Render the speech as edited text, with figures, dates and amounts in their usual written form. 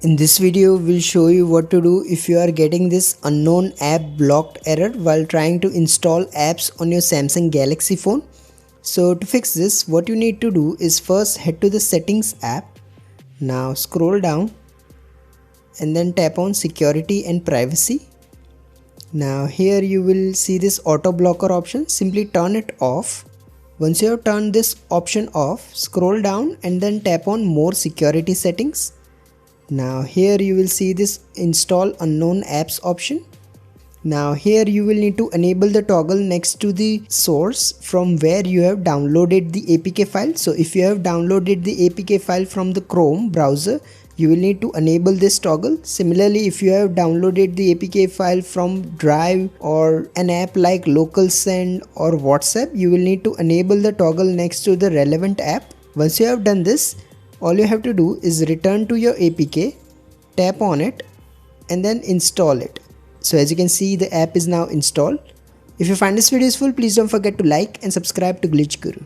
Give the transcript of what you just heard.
In this video, we'll show you what to do if you are getting this unknown app blocked error while trying to install apps on your Samsung Galaxy phone. So to fix this, what you need to do is first head to the settings app. Now scroll down and then tap on security and privacy. Now here you will see this auto blocker option. Simply turn it off. Once you have turned this option off, scroll down and then tap on more security settings. Now here you will see this install unknown apps option. Now here you will need to enable the toggle next to the source from where you have downloaded the APK file. So if you have downloaded the APK file from the Chrome browser, you will need to enable this toggle. Similarly, if you have downloaded the APK file from Drive or an app like Local Send or WhatsApp, you will need to enable the toggle next to the relevant app. Once you have done this, all you have to do is return to your APK, tap on it and then install it. So as you can see, the app is now installed. If you find this video useful, please don't forget to like and subscribe to Glitch Guru.